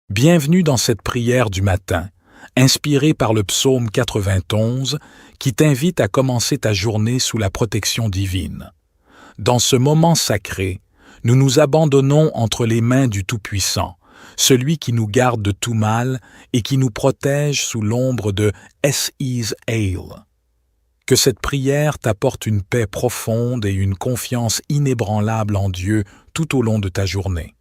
Bienvenue dans cette prière du matin, inspirée par le psaume 91, qui t'invite à commencer ta journée sous la protection divine. Dans ce moment sacré, nous nous abandonnons entre les mains du Tout-Puissant, celui qui nous garde de tout mal et qui nous protège sous l'ombre de S.E.'s Ale. Que cette prière t'apporte une paix profonde et une confiance inébranlable en Dieu tout au long de ta journée.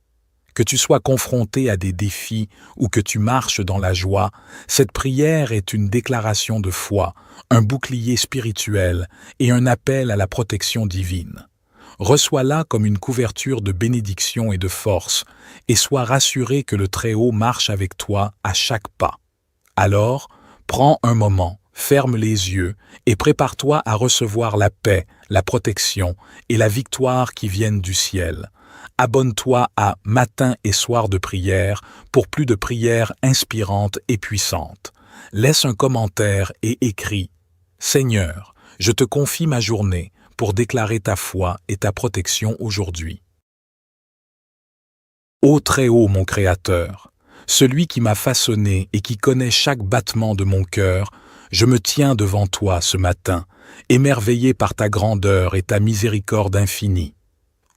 Que tu sois confronté à des défis ou que tu marches dans la joie, cette prière est une déclaration de foi, un bouclier spirituel et un appel à la protection divine. Reçois-la comme une couverture de bénédiction et de force, et sois rassuré que le Très-Haut marche avec toi à chaque pas. Alors, prends un moment, ferme les yeux et prépare-toi à recevoir la paix, la protection et la victoire qui viennent du ciel. Abonne-toi à Matin et Soir de prière pour plus de prières inspirantes et puissantes. Laisse un commentaire et écris « Seigneur, je te confie ma journée pour déclarer ta foi et ta protection aujourd'hui. » Ô Très-Haut, mon Créateur, celui qui m'a façonné et qui connaît chaque battement de mon cœur, je me tiens devant toi ce matin, émerveillé par ta grandeur et ta miséricorde infinie.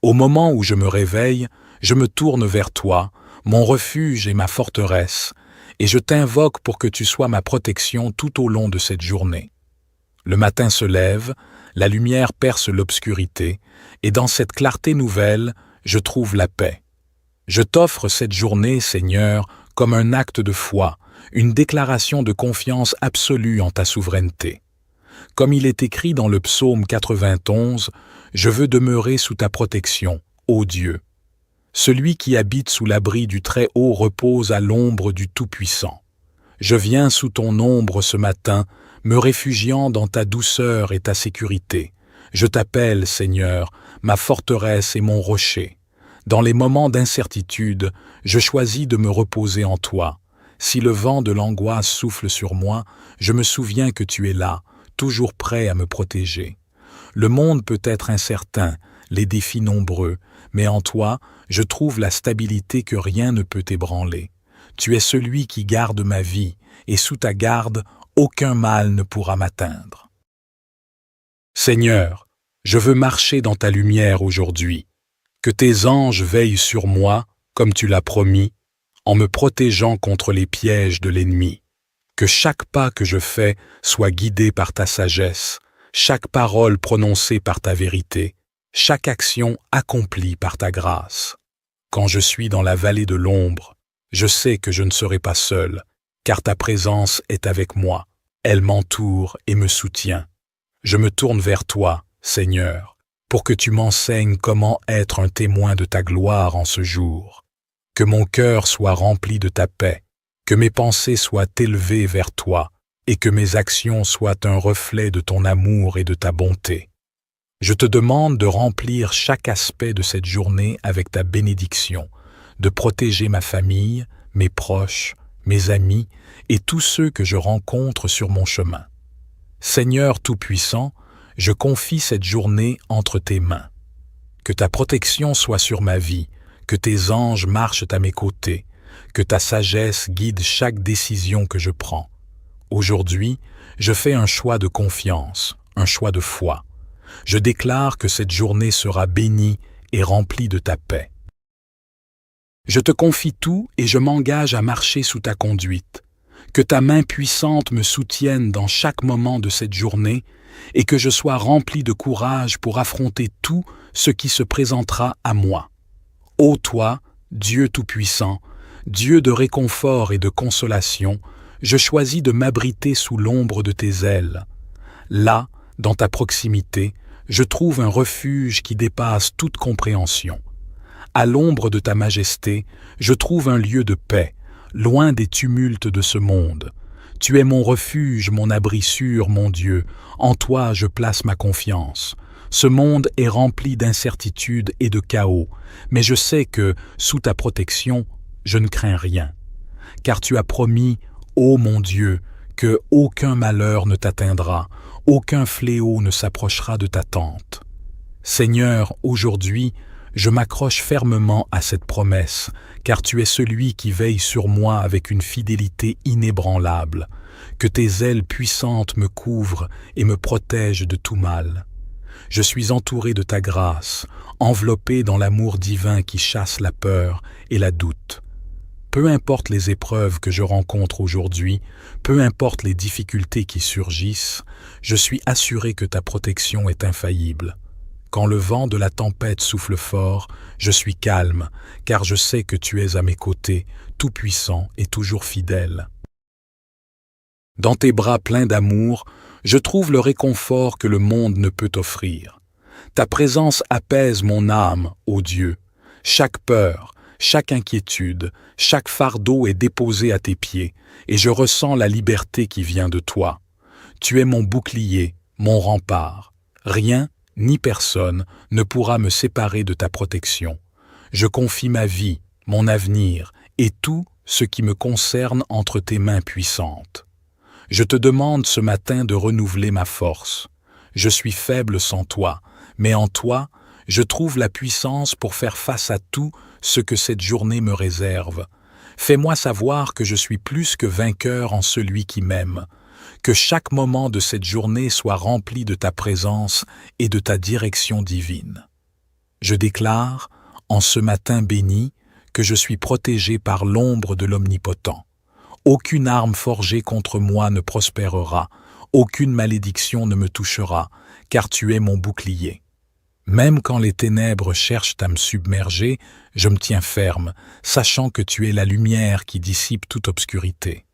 Au moment où je me réveille, je me tourne vers toi, mon refuge et ma forteresse, et je t'invoque pour que tu sois ma protection tout au long de cette journée. Le matin se lève, la lumière perce l'obscurité, et dans cette clarté nouvelle, je trouve la paix. Je t'offre cette journée, Seigneur, comme un acte de foi, une déclaration de confiance absolue en ta souveraineté. Comme il est écrit dans le psaume 91, je veux demeurer sous ta protection, ô Dieu. Celui qui habite sous l'abri du Très-Haut repose à l'ombre du Tout-Puissant. Je viens sous ton ombre ce matin, me réfugiant dans ta douceur et ta sécurité. Je t'appelle, Seigneur, ma forteresse et mon rocher. Dans les moments d'incertitude, je choisis de me reposer en toi. Si le vent de l'angoisse souffle sur moi, je me souviens que tu es là, toujours prêt à me protéger. Le monde peut être incertain, les défis nombreux, mais en toi, je trouve la stabilité que rien ne peut ébranler. Tu es celui qui garde ma vie, et sous ta garde, aucun mal ne pourra m'atteindre. Seigneur, je veux marcher dans ta lumière aujourd'hui. Que tes anges veillent sur moi, comme tu l'as promis, en me protégeant contre les pièges de l'ennemi. Que chaque pas que je fais soit guidé par ta sagesse, chaque parole prononcée par ta vérité, chaque action accomplie par ta grâce. Quand je suis dans la vallée de l'ombre, je sais que je ne serai pas seul, car ta présence est avec moi, elle m'entoure et me soutient. Je me tourne vers toi, Seigneur, pour que tu m'enseignes comment être un témoin de ta gloire en ce jour. Que mon cœur soit rempli de ta paix, que mes pensées soient élevées vers toi et que mes actions soient un reflet de ton amour et de ta bonté. Je te demande de remplir chaque aspect de cette journée avec ta bénédiction, de protéger ma famille, mes proches, mes amis et tous ceux que je rencontre sur mon chemin. Seigneur Tout-Puissant, je confie cette journée entre tes mains. Que ta protection soit sur ma vie, que tes anges marchent à mes côtés, que ta sagesse guide chaque décision que je prends. Aujourd'hui, je fais un choix de confiance, un choix de foi. Je déclare que cette journée sera bénie et remplie de ta paix. Je te confie tout et je m'engage à marcher sous ta conduite. Que ta main puissante me soutienne dans chaque moment de cette journée et que je sois rempli de courage pour affronter tout ce qui se présentera à moi. Ô toi, Dieu Tout-Puissant, Dieu de réconfort et de consolation, je choisis de m'abriter sous l'ombre de tes ailes. Là, dans ta proximité, je trouve un refuge qui dépasse toute compréhension. À l'ombre de ta majesté, je trouve un lieu de paix, loin des tumultes de ce monde. Tu es mon refuge, mon abri sûr, mon Dieu. En toi, je place ma confiance. Ce monde est rempli d'incertitudes et de chaos, mais je sais que, sous ta protection, je ne crains rien. Car tu as promis, ô mon Dieu, que aucun malheur ne t'atteindra, aucun fléau ne s'approchera de ta tente. Seigneur, aujourd'hui, Je m'accroche fermement à cette promesse, car tu es celui qui veille sur moi avec une fidélité inébranlable. Que tes ailes puissantes me couvrent et me protègent de tout mal. Je suis entouré de ta grâce, enveloppé dans l'amour divin qui chasse la peur et la doute. Peu importe les épreuves que je rencontre aujourd'hui, peu importe les difficultés qui surgissent, je suis assuré que ta protection est infaillible. Quand le vent de la tempête souffle fort, je suis calme, car je sais que tu es à mes côtés, tout-puissant et toujours fidèle. Dans tes bras pleins d'amour, je trouve le réconfort que le monde ne peut offrir. Ta présence apaise mon âme, ô Dieu. Chaque peur, chaque inquiétude, chaque fardeau est déposé à tes pieds, et je ressens la liberté qui vient de toi. Tu es mon bouclier, mon rempart. Rien, ni personne, ne pourra me séparer de ta protection. Je confie ma vie, mon avenir, et tout ce qui me concerne entre tes mains puissantes. Je te demande ce matin de renouveler ma force. Je suis faible sans toi, mais en toi, je trouve la puissance pour faire face à tout ce que cette journée me réserve. Fais-moi savoir que je suis plus que vainqueur en celui qui m'aime. Que chaque moment de cette journée soit rempli de ta présence et de ta direction divine. Je déclare, en ce matin béni, que je suis protégé par l'ombre de l'Omnipotent. Aucune arme forgée contre moi ne prospérera, aucune malédiction ne me touchera, car tu es mon bouclier. Même quand les ténèbres cherchent à me submerger, je me tiens ferme, sachant que tu es la lumière qui dissipe toute obscurité.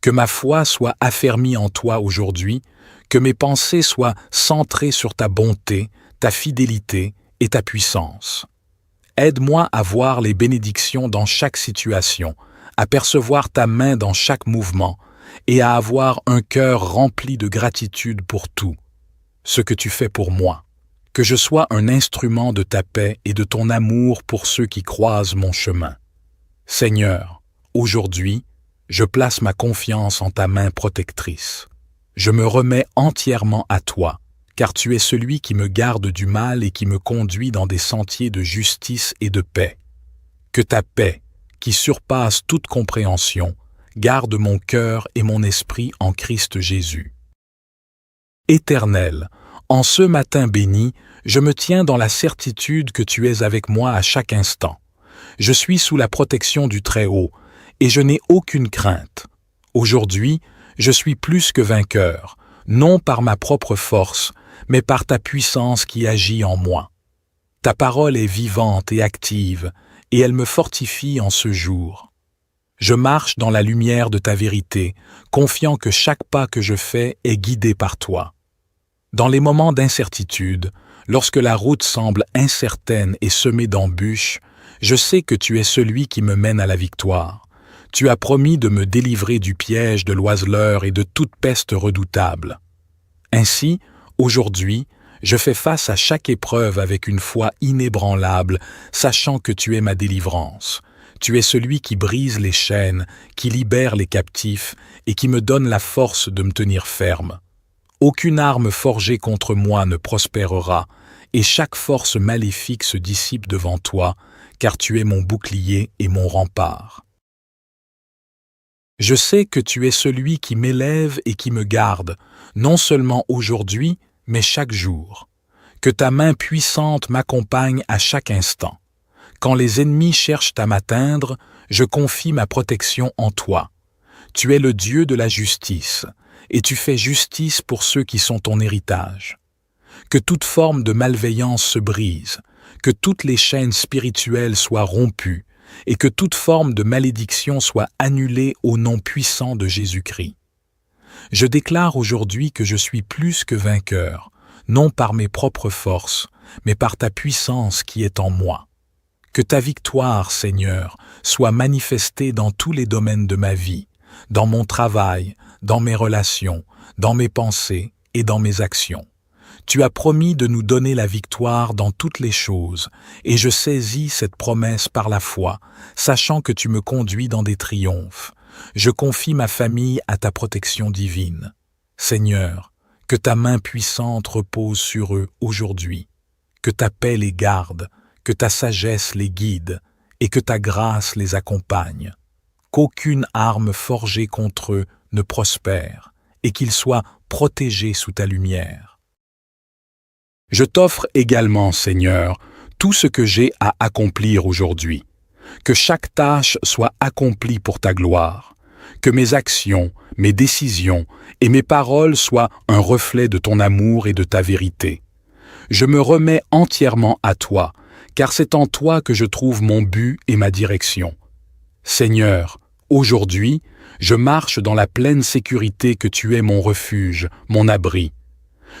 Que ma foi soit affermie en toi aujourd'hui, que mes pensées soient centrées sur ta bonté, ta fidélité et ta puissance. Aide-moi à voir les bénédictions dans chaque situation, à percevoir ta main dans chaque mouvement et à avoir un cœur rempli de gratitude pour tout, ce que tu fais pour moi. Que je sois un instrument de ta paix et de ton amour pour ceux qui croisent mon chemin. Seigneur, aujourd'hui, je place ma confiance en ta main protectrice. Je me remets entièrement à toi, car tu es celui qui me garde du mal et qui me conduit dans des sentiers de justice et de paix. Que ta paix, qui surpasse toute compréhension, garde mon cœur et mon esprit en Christ Jésus. Éternel, en ce matin béni, je me tiens dans la certitude que tu es avec moi à chaque instant. Je suis sous la protection du Très-Haut, et je n'ai aucune crainte. Aujourd'hui, je suis plus que vainqueur, non par ma propre force, mais par ta puissance qui agit en moi. Ta parole est vivante et active, et elle me fortifie en ce jour. Je marche dans la lumière de ta vérité, confiant que chaque pas que je fais est guidé par toi. Dans les moments d'incertitude, lorsque la route semble incertaine et semée d'embûches, je sais que tu es celui qui me mène à la victoire. Tu as promis de me délivrer du piège de l'oiseleur et de toute peste redoutable. Ainsi, aujourd'hui, je fais face à chaque épreuve avec une foi inébranlable, sachant que tu es ma délivrance. Tu es celui qui brise les chaînes, qui libère les captifs et qui me donne la force de me tenir ferme. Aucune arme forgée contre moi ne prospérera, et chaque force maléfique se dissipe devant toi, car tu es mon bouclier et mon rempart. Je sais que tu es celui qui m'élève et qui me garde, non seulement aujourd'hui, mais chaque jour. Que ta main puissante m'accompagne à chaque instant. Quand les ennemis cherchent à m'atteindre, je confie ma protection en toi. Tu es le Dieu de la justice, et tu fais justice pour ceux qui sont ton héritage. Que toute forme de malveillance se brise, que toutes les chaînes spirituelles soient rompues, et que toute forme de malédiction soit annulée au nom puissant de Jésus-Christ. Je déclare aujourd'hui que je suis plus que vainqueur, non par mes propres forces, mais par ta puissance qui est en moi. Que ta victoire, Seigneur, soit manifestée dans tous les domaines de ma vie, dans mon travail, dans mes relations, dans mes pensées et dans mes actions. Tu as promis de nous donner la victoire dans toutes les choses, et je saisis cette promesse par la foi, sachant que tu me conduis dans des triomphes. Je confie ma famille à ta protection divine. Seigneur, que ta main puissante repose sur eux aujourd'hui. que ta paix les garde, que ta sagesse les guide, et que ta grâce les accompagne. Qu'aucune arme forgée contre eux ne prospère, et qu'ils soient protégés sous ta lumière. Je t'offre également, Seigneur, tout ce que j'ai à accomplir aujourd'hui. Que chaque tâche soit accomplie pour ta gloire. Que mes actions, mes décisions et mes paroles soient un reflet de ton amour et de ta vérité. Je me remets entièrement à toi, car c'est en toi que je trouve mon but et ma direction. Seigneur, aujourd'hui, je marche dans la pleine sécurité que tu es mon refuge, mon abri.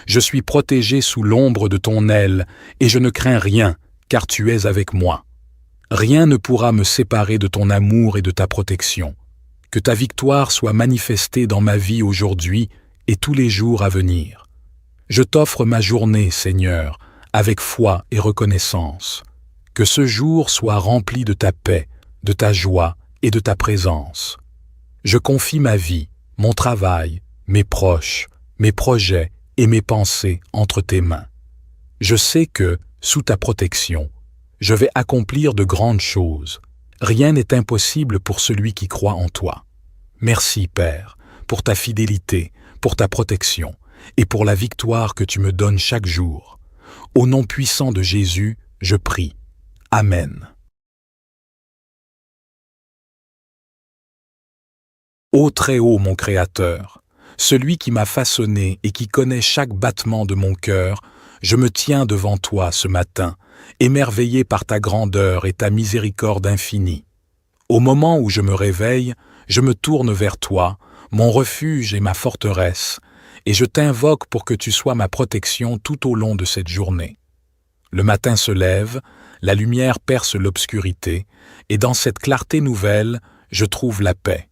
Je suis protégé sous l'ombre de ton aile, et je ne crains rien, car tu es avec moi. Rien ne pourra me séparer de ton amour et de ta protection. Que ta victoire soit manifestée dans ma vie aujourd'hui et tous les jours à venir. Je t'offre ma journée, Seigneur, avec foi et reconnaissance. Que ce jour soit rempli de ta paix, de ta joie et de ta présence. Je confie ma vie, mon travail, mes proches, mes projets et mes pensées entre tes mains. Je sais que, sous ta protection, je vais accomplir de grandes choses. Rien n'est impossible pour celui qui croit en toi. Merci, Père, pour ta fidélité, pour ta protection et pour la victoire que tu me donnes chaque jour. Au nom puissant de Jésus, je prie. Amen. Ô Très-Haut, mon Créateur, celui qui m'a façonné et qui connaît chaque battement de mon cœur, je me tiens devant toi ce matin, émerveillé par ta grandeur et ta miséricorde infinie. Au moment où je me réveille, je me tourne vers toi, mon refuge et ma forteresse, et je t'invoque pour que tu sois ma protection tout au long de cette journée. Le matin se lève, la lumière perce l'obscurité, et dans cette clarté nouvelle, je trouve la paix.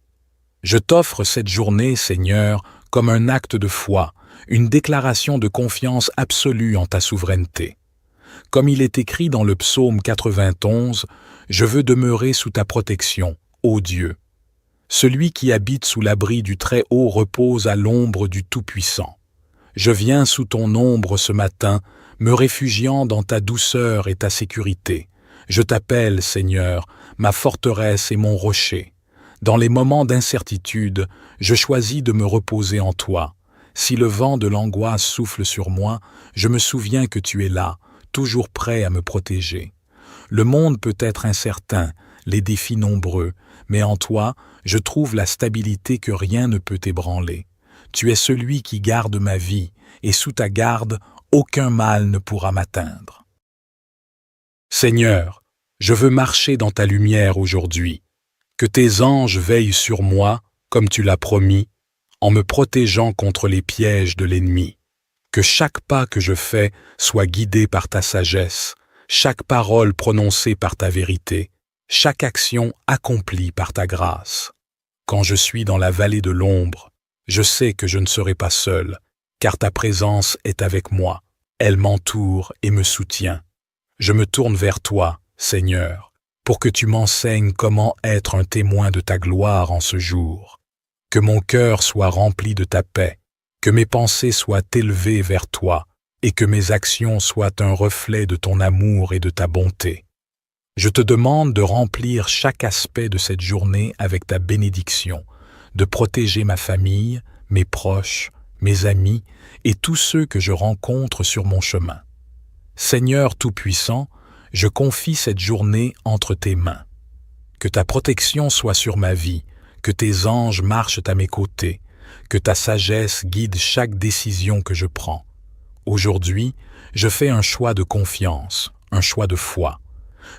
Je t'offre cette journée, Seigneur, comme un acte de foi, une déclaration de confiance absolue en ta souveraineté. Comme il est écrit dans le psaume 91, « Je veux demeurer sous ta protection, ô Dieu ». Celui qui habite sous l'abri du Très-Haut repose à l'ombre du Tout-Puissant. Je viens sous ton ombre ce matin, me réfugiant dans ta douceur et ta sécurité. Je t'appelle, Seigneur, ma forteresse et mon rocher. Dans les moments d'incertitude, je choisis de me reposer en toi. Si le vent de l'angoisse souffle sur moi, je me souviens que tu es là, toujours prêt à me protéger. Le monde peut être incertain, les défis nombreux, mais en toi, je trouve la stabilité que rien ne peut ébranler. Tu es celui qui garde ma vie, et sous ta garde, aucun mal ne pourra m'atteindre. Seigneur, je veux marcher dans ta lumière aujourd'hui. Que tes anges veillent sur moi, comme tu l'as promis, en me protégeant contre les pièges de l'ennemi. Que chaque pas que je fais soit guidé par ta sagesse, chaque parole prononcée par ta vérité, chaque action accomplie par ta grâce. Quand je suis dans la vallée de l'ombre, je sais que je ne serai pas seul, car ta présence est avec moi, elle m'entoure et me soutient. Je me tourne vers toi, Seigneur, pour que tu m'enseignes comment être un témoin de ta gloire en ce jour. Que mon cœur soit rempli de ta paix, que mes pensées soient élevées vers toi, et que mes actions soient un reflet de ton amour et de ta bonté. Je te demande de remplir chaque aspect de cette journée avec ta bénédiction, de protéger ma famille, mes proches, mes amis et tous ceux que je rencontre sur mon chemin. Seigneur Tout-Puissant, je confie cette journée entre tes mains. Que ta protection soit sur ma vie, que tes anges marchent à mes côtés, que ta sagesse guide chaque décision que je prends. Aujourd'hui, je fais un choix de confiance, un choix de foi.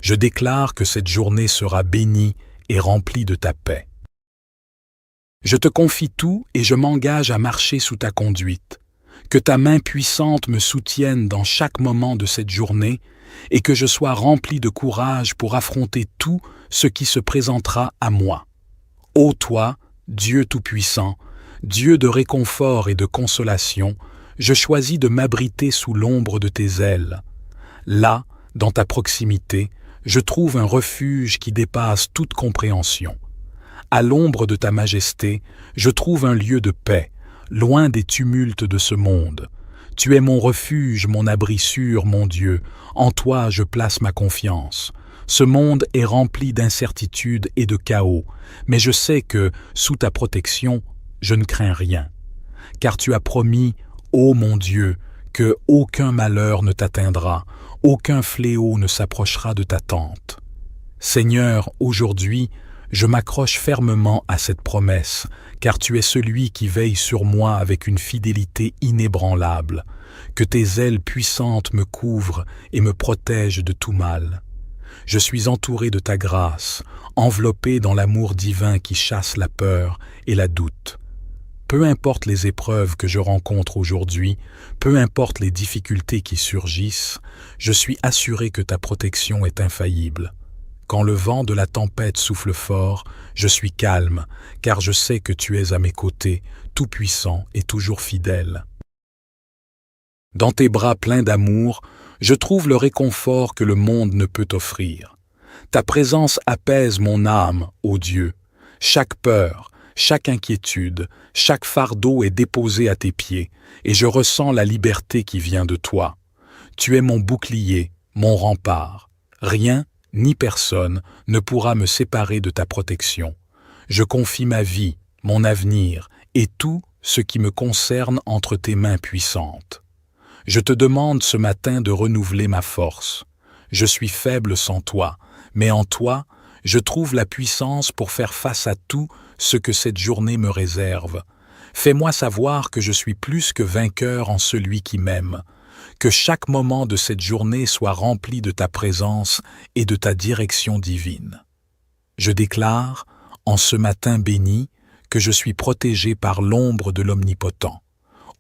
Je déclare que cette journée sera bénie et remplie de ta paix. Je te confie tout et je m'engage à marcher sous ta conduite. Que ta main puissante me soutienne dans chaque moment de cette journée et que je sois rempli de courage pour affronter tout ce qui se présentera à moi. Ô toi, Dieu Tout-Puissant, Dieu de réconfort et de consolation, je choisis de m'abriter sous l'ombre de tes ailes. Là, dans ta proximité, je trouve un refuge qui dépasse toute compréhension. À l'ombre de ta majesté, je trouve un lieu de paix, loin des tumultes de ce monde. Tu es mon refuge, mon abri sûr, mon Dieu. En toi je place ma confiance. Ce monde est rempli d'incertitudes et de chaos, mais je sais que, sous ta protection, je ne crains rien. Car tu as promis, ô mon Dieu, que aucun malheur ne t'atteindra, aucun fléau ne s'approchera de ta tente. Seigneur, aujourd'hui, je m'accroche fermement à cette promesse, car tu es celui qui veille sur moi avec une fidélité inébranlable. Que tes ailes puissantes me couvrent et me protègent de tout mal. Je suis entouré de ta grâce, enveloppé dans l'amour divin qui chasse la peur et la doute. Peu importe les épreuves que je rencontre aujourd'hui, peu importe les difficultés qui surgissent, je suis assuré que ta protection est infaillible. Quand le vent de la tempête souffle fort, je suis calme, car je sais que tu es à mes côtés, tout-puissant et toujours fidèle. Dans tes bras pleins d'amour, je trouve le réconfort que le monde ne peut offrir. Ta présence apaise mon âme, ô Dieu. Chaque peur, chaque inquiétude, chaque fardeau est déposé à tes pieds, et je ressens la liberté qui vient de toi. Tu es mon bouclier, mon rempart. Rien, ni personne, ne pourra me séparer de ta protection. Je confie ma vie, mon avenir, et tout ce qui me concerne entre tes mains puissantes. Je te demande ce matin de renouveler ma force. Je suis faible sans toi, mais en toi, je trouve la puissance pour faire face à tout ce que cette journée me réserve. Fais-moi savoir que je suis plus que vainqueur en celui qui m'aime. Que chaque moment de cette journée soit rempli de ta présence et de ta direction divine. Je déclare, en ce matin béni, que je suis protégé par l'ombre de l'Omnipotent.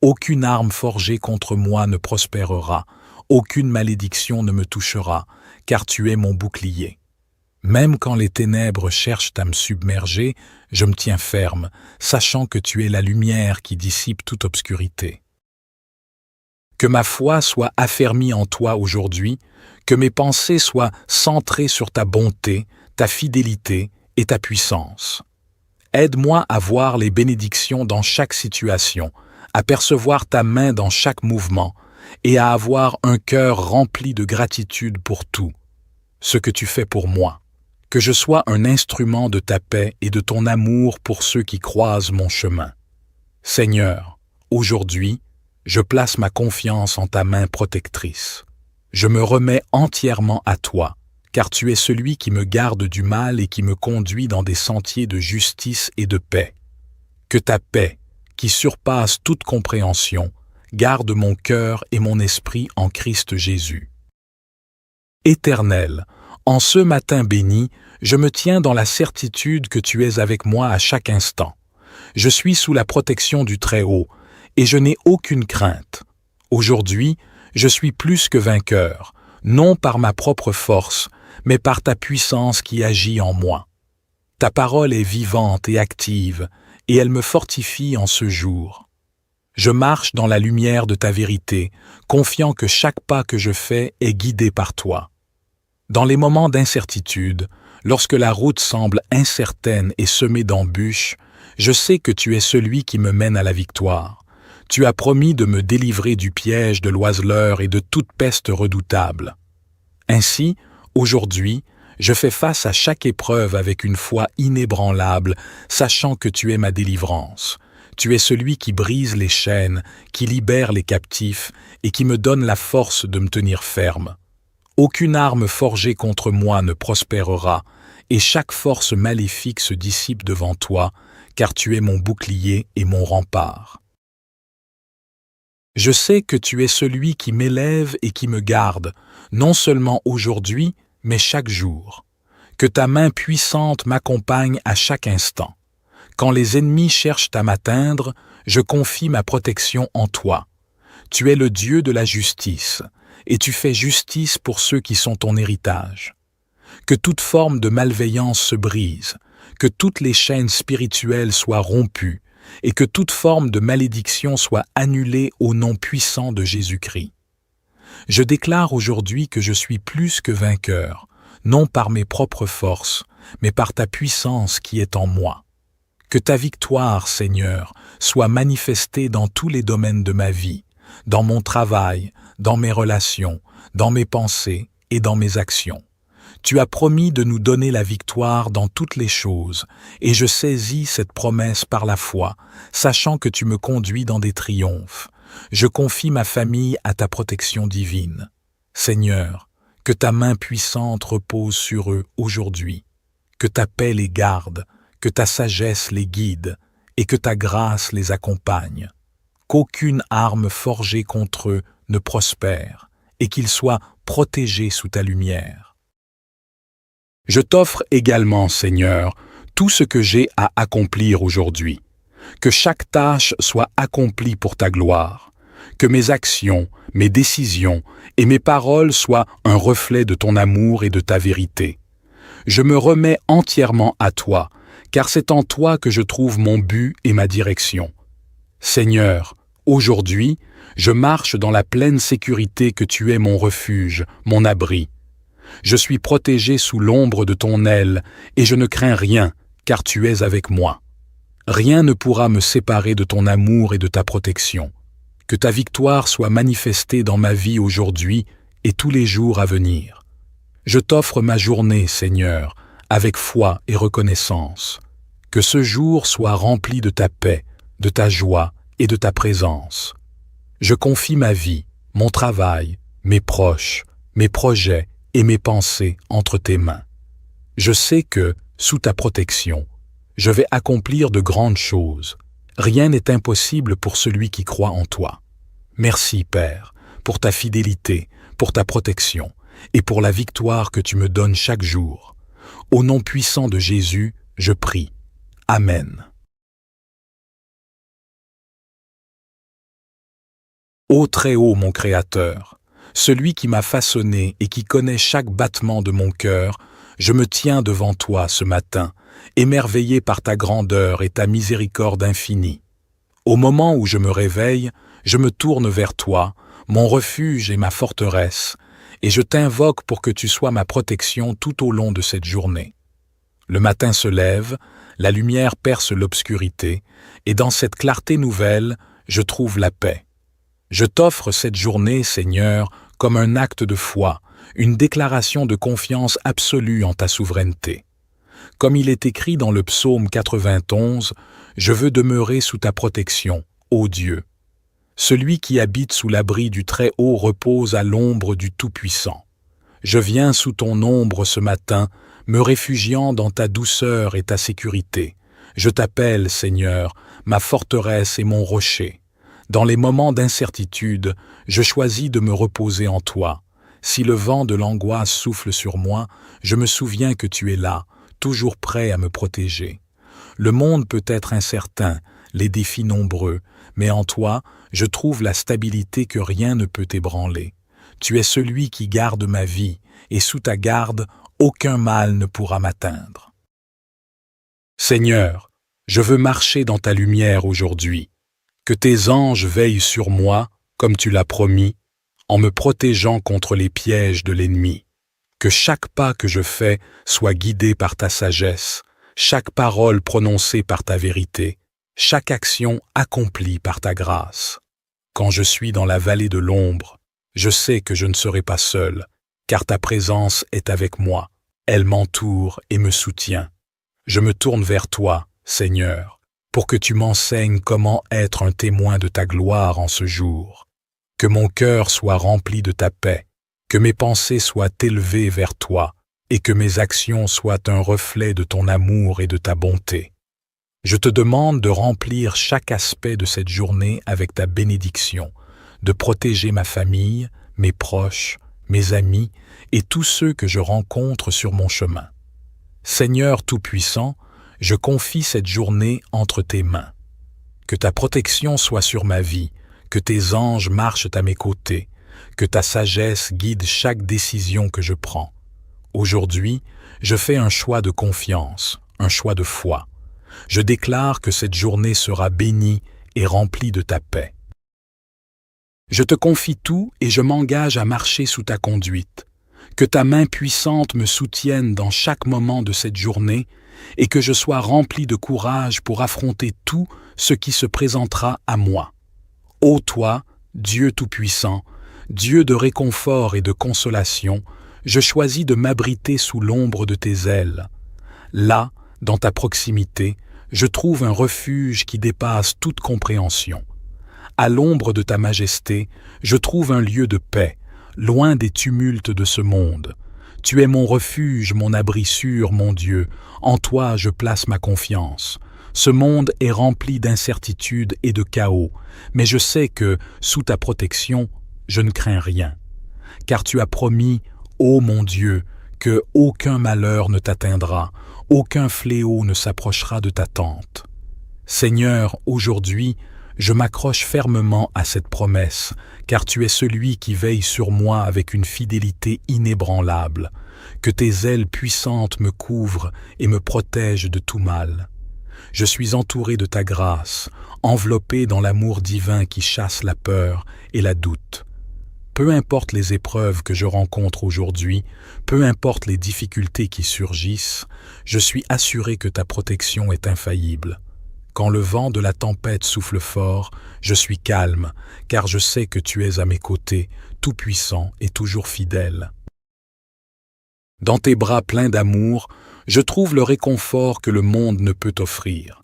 Aucune arme forgée contre moi ne prospérera, aucune malédiction ne me touchera, car tu es mon bouclier. Même quand les ténèbres cherchent à me submerger, je me tiens ferme, sachant que tu es la lumière qui dissipe toute obscurité. Que ma foi soit affermie en toi aujourd'hui, que mes pensées soient centrées sur ta bonté, ta fidélité et ta puissance. Aide-moi à voir les bénédictions dans chaque situation, à percevoir ta main dans chaque mouvement et à avoir un cœur rempli de gratitude pour tout, ce que tu fais pour moi. Que je sois un instrument de ta paix et de ton amour pour ceux qui croisent mon chemin. Seigneur, aujourd'hui, je place ma confiance en ta main protectrice. Je me remets entièrement à toi, car tu es celui qui me garde du mal et qui me conduit dans des sentiers de justice et de paix. Que ta paix, qui surpasse toute compréhension, garde mon cœur et mon esprit en Christ Jésus. Éternel, en ce matin béni, je me tiens dans la certitude que tu es avec moi à chaque instant. Je suis sous la protection du Très-Haut, et je n'ai aucune crainte. Aujourd'hui, je suis plus que vainqueur, non par ma propre force, mais par ta puissance qui agit en moi. Ta parole est vivante et active, et elle me fortifie en ce jour. Je marche dans la lumière de ta vérité, confiant que chaque pas que je fais est guidé par toi. Dans les moments d'incertitude, lorsque la route semble incertaine et semée d'embûches, je sais que tu es celui qui me mène à la victoire. Tu as promis de me délivrer du piège de l'oiseleur et de toute peste redoutable. Ainsi, aujourd'hui, je fais face à chaque épreuve avec une foi inébranlable, sachant que tu es ma délivrance. Tu es celui qui brise les chaînes, qui libère les captifs et qui me donne la force de me tenir ferme. Aucune arme forgée contre moi ne prospérera, et chaque force maléfique se dissipe devant toi, car tu es mon bouclier et mon rempart. Je sais que tu es celui qui m'élève et qui me garde, non seulement aujourd'hui, mais chaque jour. Que ta main puissante m'accompagne à chaque instant. Quand les ennemis cherchent à m'atteindre, je confie ma protection en toi. Tu es le Dieu de la justice, et tu fais justice pour ceux qui sont ton héritage. Que toute forme de malveillance se brise, que toutes les chaînes spirituelles soient rompues, et que toute forme de malédiction soit annulée au nom puissant de Jésus-Christ. Je déclare aujourd'hui que je suis plus que vainqueur, non par mes propres forces, mais par ta puissance qui est en moi. Que ta victoire, Seigneur, soit manifestée dans tous les domaines de ma vie, dans mon travail, dans mes relations, dans mes pensées et dans mes actions. Tu as promis de nous donner la victoire dans toutes les choses, et je saisis cette promesse par la foi, sachant que tu me conduis dans des triomphes. Je confie ma famille à ta protection divine. Seigneur, que ta main puissante repose sur eux aujourd'hui, que ta paix les garde, que ta sagesse les guide, et que ta grâce les accompagne. Qu'aucune arme forgée contre eux ne prospère, et qu'ils soient protégés sous ta lumière. Je t'offre également, Seigneur, tout ce que j'ai à accomplir aujourd'hui. Que chaque tâche soit accomplie pour ta gloire. Que mes actions, mes décisions et mes paroles soient un reflet de ton amour et de ta vérité. Je me remets entièrement à toi, car c'est en toi que je trouve mon but et ma direction. Seigneur, aujourd'hui, je marche dans la pleine sécurité que tu es mon refuge, mon abri. Je suis protégé sous l'ombre de ton aile, et je ne crains rien, car tu es avec moi. Rien ne pourra me séparer de ton amour et de ta protection. Que ta victoire soit manifestée dans ma vie aujourd'hui et tous les jours à venir. Je t'offre ma journée, Seigneur, avec foi et reconnaissance. Que ce jour soit rempli de ta paix, de ta joie et de ta présence. Je confie ma vie, mon travail, mes proches, mes projets et mes pensées entre tes mains. Je sais que, sous ta protection, je vais accomplir de grandes choses. Rien n'est impossible pour celui qui croit en toi. Merci, Père, pour ta fidélité, pour ta protection et pour la victoire que tu me donnes chaque jour. Au nom puissant de Jésus, je prie. Amen. Ô Très-Haut, mon Créateur, celui qui m'a façonné et qui connaît chaque battement de mon cœur, je me tiens devant toi ce matin, émerveillé par ta grandeur et ta miséricorde infinie. Au moment où je me réveille, je me tourne vers toi, mon refuge et ma forteresse, et je t'invoque pour que tu sois ma protection tout au long de cette journée. Le matin se lève, la lumière perce l'obscurité, et dans cette clarté nouvelle, je trouve la paix. Je t'offre cette journée, Seigneur, comme un acte de foi, une déclaration de confiance absolue en ta souveraineté. Comme il est écrit dans le psaume 91, « Je veux demeurer sous ta protection, ô Dieu ». Celui qui habite sous l'abri du Très-Haut repose à l'ombre du Tout-Puissant. Je viens sous ton ombre ce matin, me réfugiant dans ta douceur et ta sécurité. Je t'appelle, Seigneur, ma forteresse et mon rocher. Dans les moments d'incertitude, je choisis de me reposer en toi. Si le vent de l'angoisse souffle sur moi, je me souviens que tu es là, toujours prêt à me protéger. Le monde peut être incertain, les défis nombreux, mais en toi, je trouve la stabilité que rien ne peut ébranler. Tu es celui qui garde ma vie, et sous ta garde, aucun mal ne pourra m'atteindre. Seigneur, je veux marcher dans ta lumière aujourd'hui. Que tes anges veillent sur moi, comme tu l'as promis, en me protégeant contre les pièges de l'ennemi. Que chaque pas que je fais soit guidé par ta sagesse, chaque parole prononcée par ta vérité, chaque action accomplie par ta grâce. Quand je suis dans la vallée de l'ombre, je sais que je ne serai pas seul, car ta présence est avec moi, elle m'entoure et me soutient. Je me tourne vers toi, Seigneur, pour que tu m'enseignes comment être un témoin de ta gloire en ce jour. Que mon cœur soit rempli de ta paix, que mes pensées soient élevées vers toi, et que mes actions soient un reflet de ton amour et de ta bonté. Je te demande de remplir chaque aspect de cette journée avec ta bénédiction, de protéger ma famille, mes proches, mes amis et tous ceux que je rencontre sur mon chemin. Seigneur Tout-Puissant, je confie cette journée entre tes mains. Que ta protection soit sur ma vie, que tes anges marchent à mes côtés, que ta sagesse guide chaque décision que je prends. Aujourd'hui, je fais un choix de confiance, un choix de foi. Je déclare que cette journée sera bénie et remplie de ta paix. Je te confie tout et je m'engage à marcher sous ta conduite. Que ta main puissante me soutienne dans chaque moment de cette journée et que je sois rempli de courage pour affronter tout ce qui se présentera à moi. Ô toi, Dieu Tout-Puissant, Dieu de réconfort et de consolation, je choisis de m'abriter sous l'ombre de tes ailes. Là, dans ta proximité, je trouve un refuge qui dépasse toute compréhension. À l'ombre de ta majesté, je trouve un lieu de paix, loin des tumultes de ce monde. Tu es mon refuge, mon abri sûr, mon Dieu. En toi je place ma confiance. Ce monde est rempli d'incertitudes et de chaos, mais je sais que, sous ta protection, je ne crains rien. Car tu as promis, ô mon Dieu, que aucun malheur ne t'atteindra, aucun fléau ne s'approchera de ta tente. Seigneur, aujourd'hui, je m'accroche fermement à cette promesse, car tu es celui qui veille sur moi avec une fidélité inébranlable. Que tes ailes puissantes me couvrent et me protègent de tout mal. Je suis entouré de ta grâce, enveloppé dans l'amour divin qui chasse la peur et la doute. Peu importe les épreuves que je rencontre aujourd'hui, peu importe les difficultés qui surgissent, je suis assuré que ta protection est infaillible. Quand le vent de la tempête souffle fort, je suis calme, car je sais que tu es à mes côtés, tout-puissant et toujours fidèle. Dans tes bras pleins d'amour, je trouve le réconfort que le monde ne peut offrir.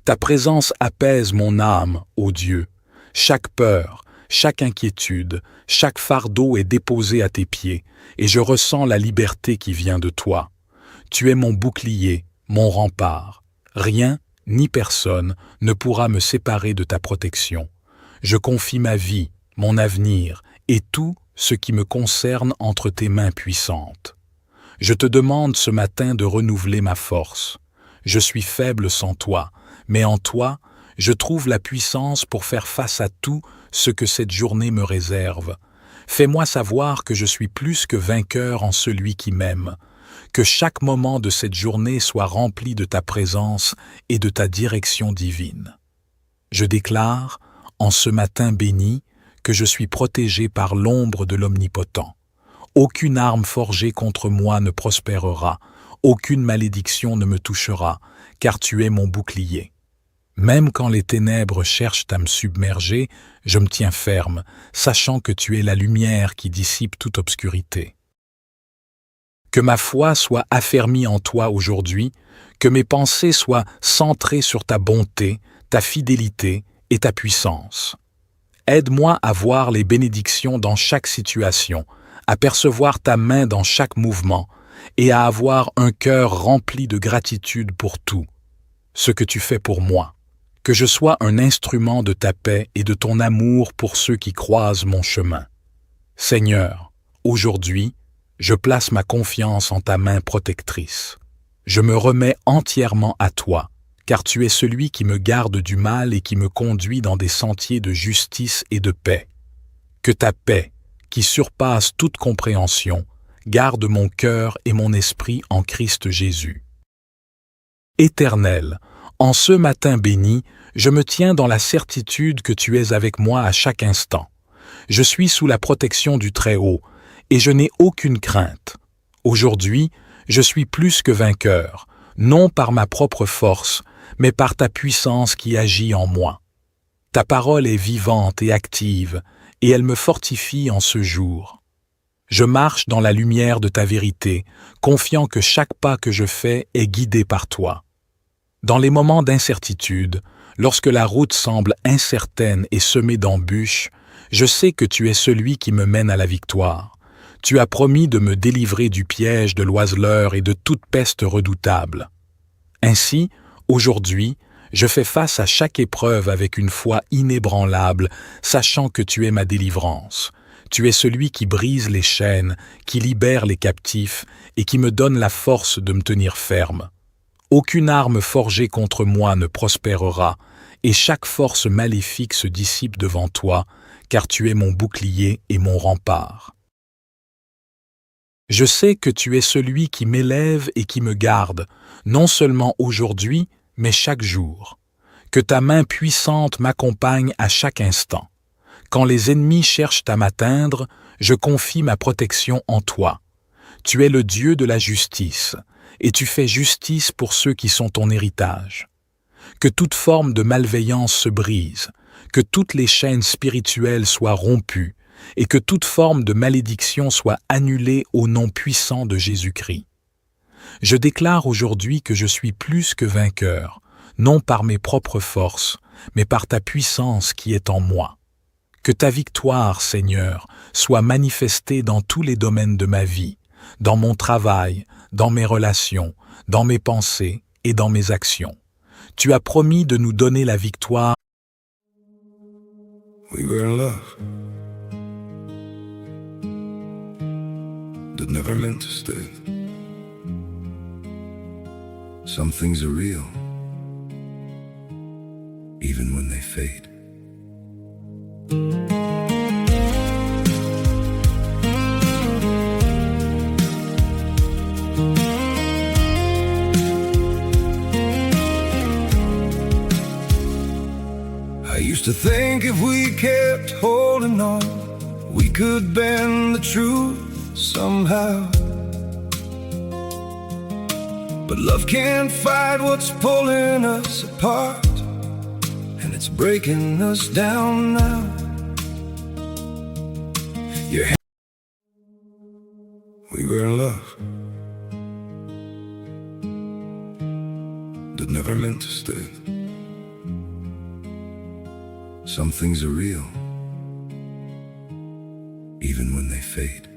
Ta présence apaise mon âme, ô Dieu. Chaque peur, chaque inquiétude, chaque fardeau est déposé à tes pieds, et je ressens la liberté qui vient de toi. Tu es mon bouclier, mon rempart. Rien, ni personne, ne pourra me séparer de ta protection. Je confie ma vie, mon avenir, et tout ce qui me concerne entre tes mains puissantes. Je te demande ce matin de renouveler ma force. Je suis faible sans toi, mais en toi, je trouve la puissance pour faire face à tout ce que cette journée me réserve. Fais-moi savoir que je suis plus que vainqueur en celui qui m'aime. Que chaque moment de cette journée soit rempli de ta présence et de ta direction divine. Je déclare, en ce matin béni, que je suis protégé par l'ombre de l'Omnipotent. Aucune arme forgée contre moi ne prospérera, aucune malédiction ne me touchera, car tu es mon bouclier. Même quand les ténèbres cherchent à me submerger, je me tiens ferme, sachant que tu es la lumière qui dissipe toute obscurité. Que ma foi soit affermie en toi aujourd'hui, que mes pensées soient centrées sur ta bonté, ta fidélité et ta puissance. Aide-moi à voir les bénédictions dans chaque situation, à percevoir ta main dans chaque mouvement et à avoir un cœur rempli de gratitude pour tout, ce que tu fais pour moi. Que je sois un instrument de ta paix et de ton amour pour ceux qui croisent mon chemin. Seigneur, aujourd'hui, je place ma confiance en ta main protectrice. Je me remets entièrement à toi, car tu es celui qui me garde du mal et qui me conduit dans des sentiers de justice et de paix. Que ta paix, qui surpasse toute compréhension, garde mon cœur et mon esprit en Christ Jésus. Éternel, en ce matin béni, je me tiens dans la certitude que tu es avec moi à chaque instant. Je suis sous la protection du Très-Haut, et je n'ai aucune crainte. Aujourd'hui, je suis plus que vainqueur, non par ma propre force, mais par ta puissance qui agit en moi. Ta parole est vivante et active, et elle me fortifie en ce jour. Je marche dans la lumière de ta vérité, confiant que chaque pas que je fais est guidé par toi. Dans les moments d'incertitude, lorsque la route semble incertaine et semée d'embûches, je sais que tu es celui qui me mène à la victoire. Tu as promis de me délivrer du piège de l'oiseleur et de toute peste redoutable. Ainsi, aujourd'hui, je fais face à chaque épreuve avec une foi inébranlable, sachant que tu es ma délivrance. Tu es celui qui brise les chaînes, qui libère les captifs et qui me donne la force de me tenir ferme. Aucune arme forgée contre moi ne prospérera, et chaque force maléfique se dissipe devant toi, car tu es mon bouclier et mon rempart. Je sais que tu es celui qui m'élève et qui me garde, non seulement aujourd'hui, mais chaque jour. Que ta main puissante m'accompagne à chaque instant. Quand les ennemis cherchent à m'atteindre, je confie ma protection en toi. Tu es le Dieu de la justice, et tu fais justice pour ceux qui sont ton héritage. Que toute forme de malveillance se brise, que toutes les chaînes spirituelles soient rompues et que toute forme de malédiction soit annulée au nom puissant de Jésus-Christ. Je déclare aujourd'hui que je suis plus que vainqueur, non par mes propres forces, mais par ta puissance qui est en moi. Que ta victoire, Seigneur, soit manifestée dans tous les domaines de ma vie, dans mon travail, dans mes relations, dans mes pensées et dans mes actions. Tu as promis de nous donner la victoire. We were in love that never meant to stay. Some things are real, even when they fade. I used to think if we kept holding on, we could bend the truth somehow. But love can't fight what's pulling us apart, and it's breaking us down now. We were in love that never meant to stay. Some things are real, even when they fade.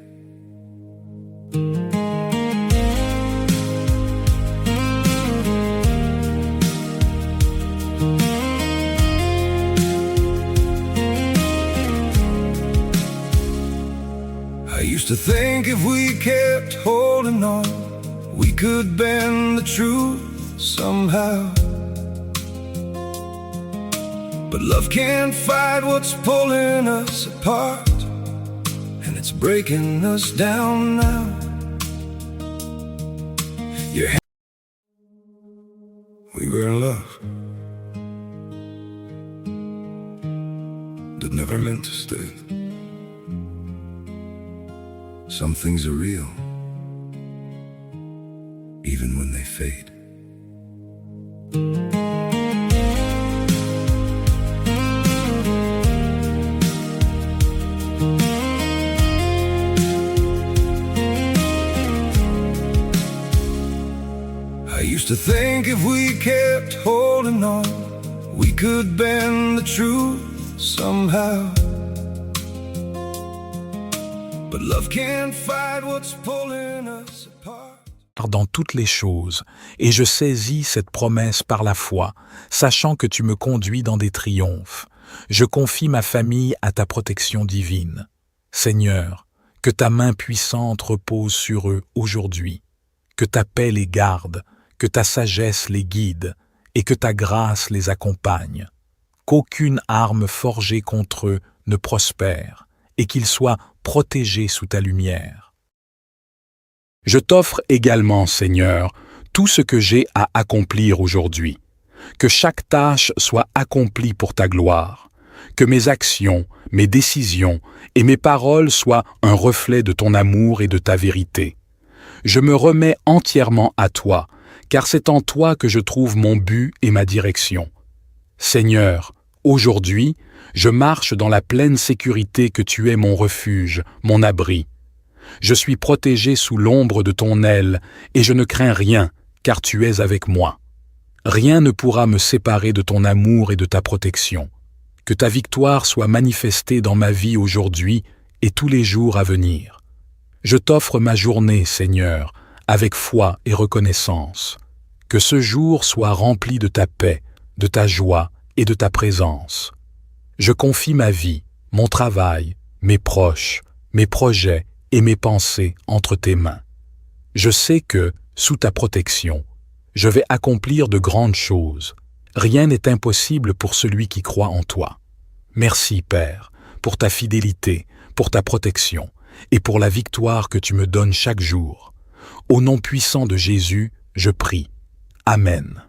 I used to think if we kept holding on, we could bend the truth somehow. But love can't fight what's pulling us apart, and it's breaking us down now. We were in love that never meant to stay. Some things are real, even when they fade. I used to think if we kept holding on, we could bend the truth somehow. But love can't fight what's pulling us apart. Dans toutes les choses, et je saisis cette promesse par la foi, sachant que tu me conduis dans des triomphes. Je confie ma famille à ta protection divine. Seigneur, que ta main puissante repose sur eux aujourd'hui, que ta paix les garde, que ta sagesse les guide, et que ta grâce les accompagne. Qu'aucune arme forgée contre eux ne prospère, et qu'ils soient protégés sous ta lumière. Je t'offre également, Seigneur, tout ce que j'ai à accomplir aujourd'hui. Que chaque tâche soit accomplie pour ta gloire. Que mes actions, mes décisions et mes paroles soient un reflet de ton amour et de ta vérité. Je me remets entièrement à toi, car c'est en toi que je trouve mon but et ma direction. Seigneur, aujourd'hui, je marche dans la pleine sécurité que tu es mon refuge, mon abri. Je suis protégé sous l'ombre de ton aile, et je ne crains rien, car tu es avec moi. Rien ne pourra me séparer de ton amour et de ta protection. Que ta victoire soit manifestée dans ma vie aujourd'hui et tous les jours à venir. Je t'offre ma journée, Seigneur, avec foi et reconnaissance. Que ce jour soit rempli de ta paix, de ta joie et de ta présence. Je confie ma vie, mon travail, mes proches, mes projets et mes pensées entre tes mains. Je sais que, sous ta protection, je vais accomplir de grandes choses. Rien n'est impossible pour celui qui croit en toi. Merci, Père, pour ta fidélité, pour ta protection et pour la victoire que tu me donnes chaque jour. Au nom puissant de Jésus, je prie. Amen.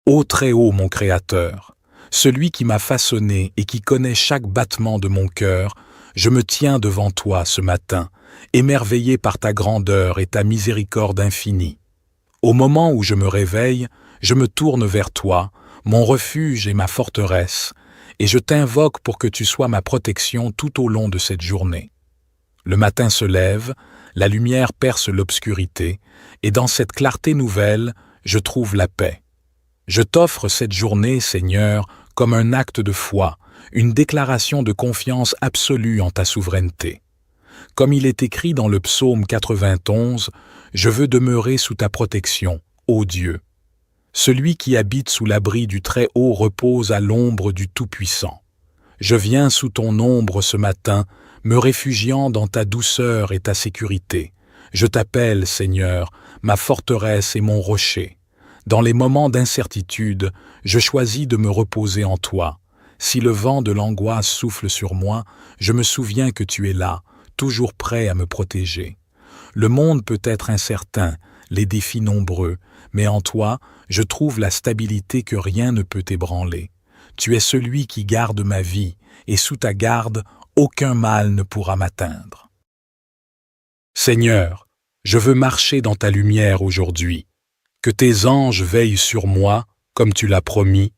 Ô Très-Haut, mon Créateur, celui qui m'a façonné et qui connaît chaque battement de mon cœur, je me tiens devant toi ce matin, émerveillé par ta grandeur et ta miséricorde infinie. Au moment où je me réveille, Je me tourne vers toi, mon refuge et ma forteresse, et je t'invoque pour que tu sois ma protection tout au long de cette journée. Le matin se lève, la lumière perce l'obscurité, et dans cette clarté nouvelle, je trouve la paix. Je t'offre cette journée, Seigneur, comme un acte de foi, une déclaration de confiance absolue en ta souveraineté. Comme il est écrit dans le psaume 91, « Je veux demeurer sous ta protection, ô Dieu. » Celui qui habite sous l'abri du Très-Haut repose à l'ombre du Tout-Puissant. Je viens sous ton ombre ce matin, me réfugiant dans ta douceur et ta sécurité. Je t'appelle, Seigneur, ma forteresse et mon rocher. Dans les moments d'incertitude, je choisis de me reposer en toi. Si le vent de l'angoisse souffle sur moi, je me souviens que tu es là, toujours prêt à me protéger. Le monde peut être incertain, les défis nombreux, mais en toi, je trouve la stabilité que rien ne peut ébranler. Tu es celui qui garde ma vie, et sous ta garde, aucun mal ne pourra m'atteindre. Seigneur, je veux marcher dans ta lumière aujourd'hui. Que tes anges veillent sur moi, comme tu l'as promis,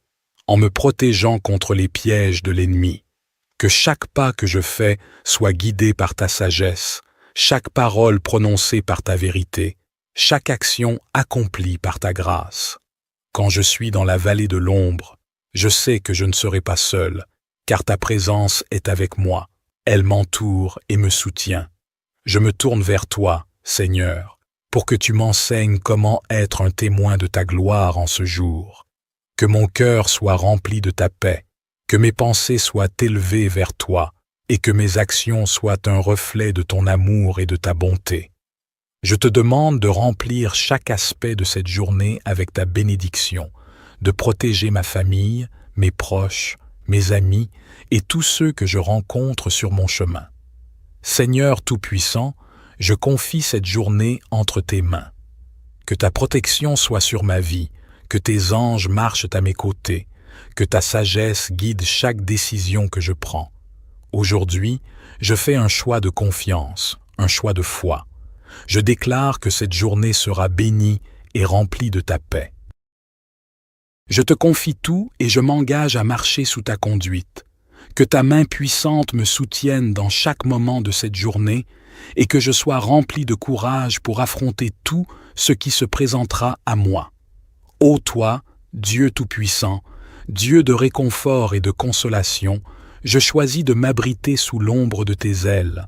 en me protégeant contre les pièges de l'ennemi. Que chaque pas que je fais soit guidé par ta sagesse, chaque parole prononcée par ta vérité, chaque action accomplie par ta grâce. Quand je suis dans la vallée de l'ombre, je sais que je ne serai pas seul, car ta présence est avec moi. Elle m'entoure et me soutient. Je me tourne vers toi, Seigneur, pour que tu m'enseignes comment être un témoin de ta gloire en ce jour. Que mon cœur soit rempli de ta paix, que mes pensées soient élevées vers toi, et que mes actions soient un reflet de ton amour et de ta bonté. Je te demande de remplir chaque aspect de cette journée avec ta bénédiction, de protéger ma famille, mes proches, mes amis et tous ceux que je rencontre sur mon chemin. Seigneur Tout-Puissant, je confie cette journée entre tes mains. Que ta protection soit sur ma vie, que tes anges marchent à mes côtés, que ta sagesse guide chaque décision que je prends. Aujourd'hui, je fais un choix de confiance, un choix de foi. Je déclare que cette journée sera bénie et remplie de ta paix. Je te confie tout et je m'engage à marcher sous ta conduite. Que ta main puissante me soutienne dans chaque moment de cette journée et que je sois rempli de courage pour affronter tout ce qui se présentera à moi. Ô toi, Dieu Tout-Puissant, Dieu de réconfort et de consolation, je choisis de m'abriter sous l'ombre de tes ailes.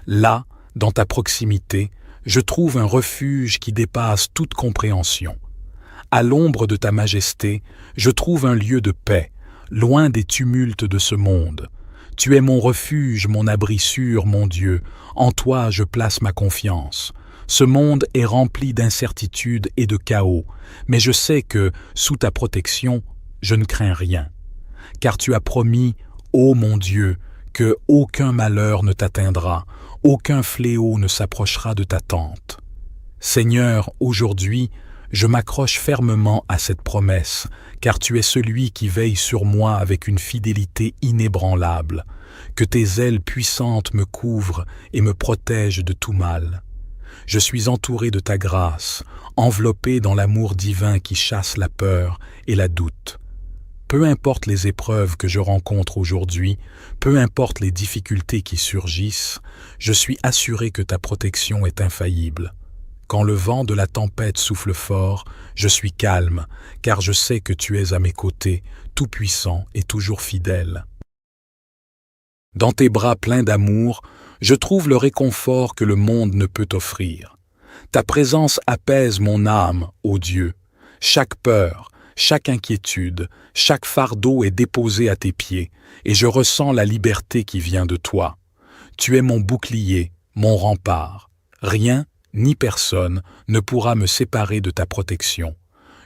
Là, dans ta proximité, je trouve un refuge qui dépasse toute compréhension. À l'ombre de ta majesté, je trouve un lieu de paix, loin des tumultes de ce monde. Tu es mon refuge, mon abri sûr, mon Dieu. En toi, je place ma confiance. Ce monde est rempli d'incertitudes et de chaos, mais je sais que, sous ta protection, je ne crains rien. Car tu as promis, ô mon Dieu, que aucun malheur ne t'atteindra, aucun fléau ne s'approchera de ta tente. Seigneur, aujourd'hui, je m'accroche fermement à cette promesse, car tu es celui qui veille sur moi avec une fidélité inébranlable. Que tes ailes puissantes me couvrent et me protègent de tout mal. Je suis entouré de ta grâce, enveloppé dans l'amour divin qui chasse la peur et la doute. Peu importe les épreuves que je rencontre aujourd'hui, peu importe les difficultés qui surgissent, je suis assuré que ta protection est infaillible. Quand le vent de la tempête souffle fort, je suis calme, car je sais que tu es à mes côtés, tout-puissant et toujours fidèle. Dans tes bras pleins d'amour, je trouve le réconfort que le monde ne peut offrir. Ta présence apaise mon âme, ô Dieu. Chaque peur, chaque inquiétude, chaque fardeau est déposé à tes pieds, et je ressens la liberté qui vient de toi. Tu es mon bouclier, mon rempart. Rien, ni personne, ne pourra me séparer de ta protection.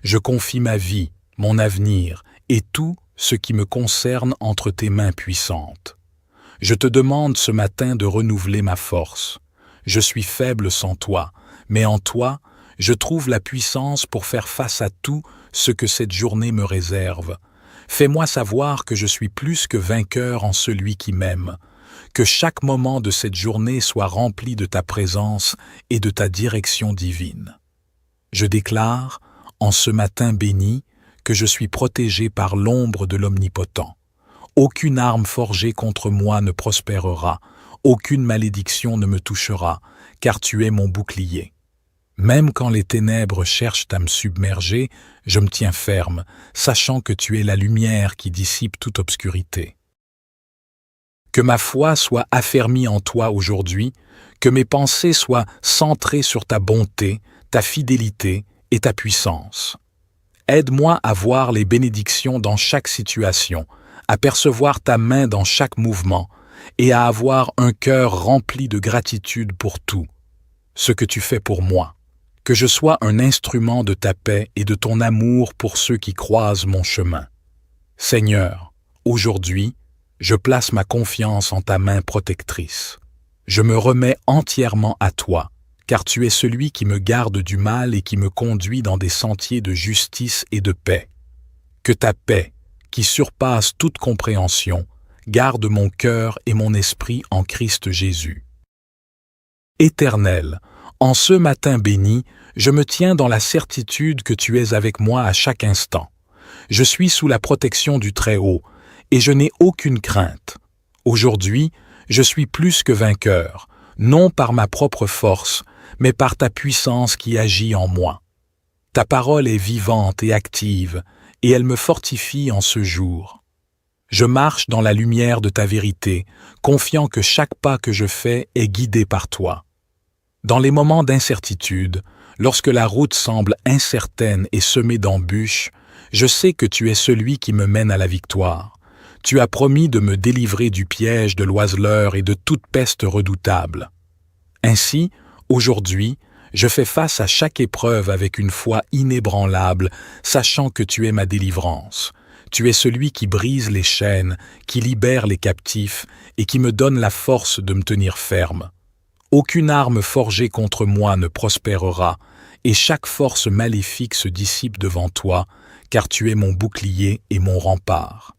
Je confie ma vie, mon avenir, et tout ce qui me concerne entre tes mains puissantes. Je te demande ce matin de renouveler ma force. Je suis faible sans toi, mais en toi, je trouve la puissance pour faire face à tout ce que cette journée me réserve. Fais-moi savoir que je suis plus que vainqueur en celui qui m'aime. Que chaque moment de cette journée soit rempli de ta présence et de ta direction divine. Je déclare, en ce matin béni, que je suis protégé par l'ombre de l'Omnipotent. Aucune arme forgée contre moi ne prospérera, aucune malédiction ne me touchera, car tu es mon bouclier. Même quand les ténèbres cherchent à me submerger, je me tiens ferme, sachant que tu es la lumière qui dissipe toute obscurité. Que ma foi soit affermie en toi aujourd'hui, que mes pensées soient centrées sur ta bonté, ta fidélité et ta puissance. Aide-moi à voir les bénédictions dans chaque situation, à percevoir ta main dans chaque mouvement et à avoir un cœur rempli de gratitude pour tout, ce que tu fais pour moi. Que je sois un instrument de ta paix et de ton amour pour ceux qui croisent mon chemin. Seigneur, aujourd'hui, je place ma confiance en ta main protectrice. Je me remets entièrement à toi, car tu es celui qui me garde du mal et qui me conduit dans des sentiers de justice et de paix. Que ta paix, qui surpasse toute compréhension, garde mon cœur et mon esprit en Christ Jésus. Éternel, en ce matin béni, je me tiens dans la certitude que tu es avec moi à chaque instant. Je suis sous la protection du Très-Haut, et je n'ai aucune crainte. Aujourd'hui, je suis plus que vainqueur, non par ma propre force, mais par ta puissance qui agit en moi. Ta parole est vivante et active, et elle me fortifie en ce jour. Je marche dans la lumière de ta vérité, confiant que chaque pas que je fais est guidé par toi. Dans les moments d'incertitude, lorsque la route semble incertaine et semée d'embûches, je sais que tu es celui qui me mène à la victoire. Tu as promis de me délivrer du piège de l'oiseleur et de toute peste redoutable. Ainsi, aujourd'hui, je fais face à chaque épreuve avec une foi inébranlable, sachant que tu es ma délivrance. Tu es celui qui brise les chaînes, qui libère les captifs et qui me donne la force de me tenir ferme. Aucune arme forgée contre moi ne prospérera, et chaque force maléfique se dissipe devant toi, car tu es mon bouclier et mon rempart.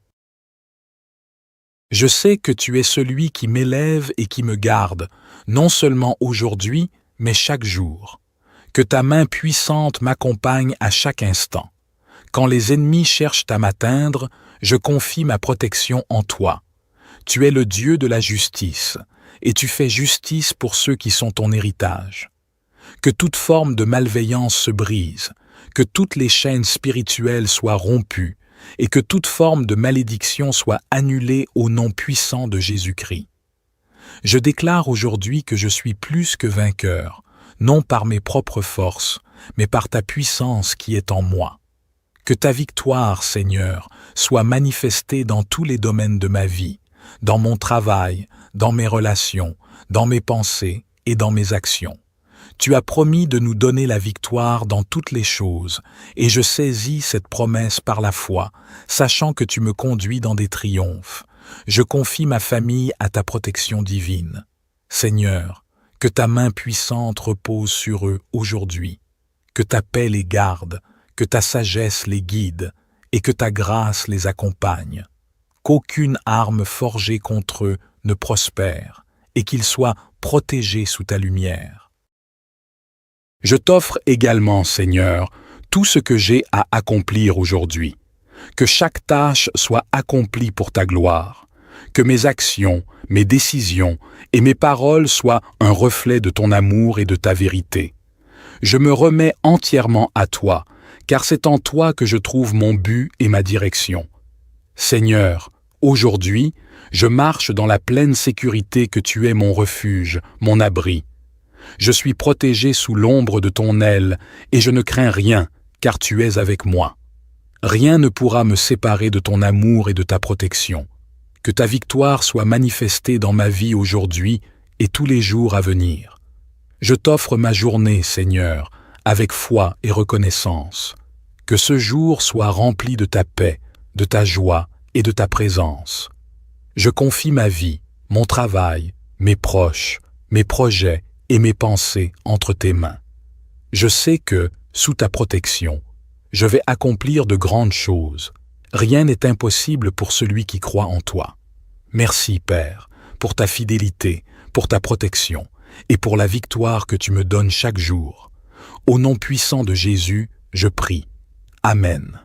Je sais que tu es celui qui m'élève et qui me garde, non seulement aujourd'hui, mais chaque jour. Que ta main puissante m'accompagne à chaque instant. Quand les ennemis cherchent à m'atteindre, je confie ma protection en toi. Tu es le Dieu de la justice, et tu fais justice pour ceux qui sont ton héritage. Que toute forme de malveillance se brise, que toutes les chaînes spirituelles soient rompues, et que toute forme de malédiction soit annulée au nom puissant de Jésus-Christ. Je déclare aujourd'hui que je suis plus que vainqueur, non par mes propres forces, mais par ta puissance qui est en moi. Que ta victoire, Seigneur, soit manifestée dans tous les domaines de ma vie, dans mon travail, dans mes relations, dans mes pensées et dans mes actions. Tu as promis de nous donner la victoire dans toutes les choses, et je saisis cette promesse par la foi, sachant que tu me conduis dans des triomphes. Je confie ma famille à ta protection divine. Seigneur, que ta main puissante repose sur eux aujourd'hui, que ta paix les garde, que ta sagesse les guide, et que ta grâce les accompagne. Qu'aucune arme forgée contre eux ne prospère, et qu'ils soient protégés sous ta lumière. Je t'offre également, Seigneur, tout ce que j'ai à accomplir aujourd'hui. Que chaque tâche soit accomplie pour ta gloire. Que mes actions, mes décisions et mes paroles soient un reflet de ton amour et de ta vérité. Je me remets entièrement à toi, car c'est en toi que je trouve mon but et ma direction. Seigneur, aujourd'hui, je marche dans la pleine sécurité que tu es mon refuge, mon abri. Je suis protégé sous l'ombre de ton aile, et je ne crains rien, car tu es avec moi. Rien ne pourra me séparer de ton amour et de ta protection. Que ta victoire soit manifestée dans ma vie aujourd'hui et tous les jours à venir. Je t'offre ma journée, Seigneur, avec foi et reconnaissance. Que ce jour soit rempli de ta paix, de ta joie et de ta présence. Je confie ma vie, mon travail, mes proches, mes projets et mes pensées entre tes mains. Je sais que, sous ta protection, je vais accomplir de grandes choses. Rien n'est impossible pour celui qui croit en toi. Merci, Père, pour ta fidélité, pour ta protection et pour la victoire que tu me donnes chaque jour. Au nom puissant de Jésus, je prie. Amen.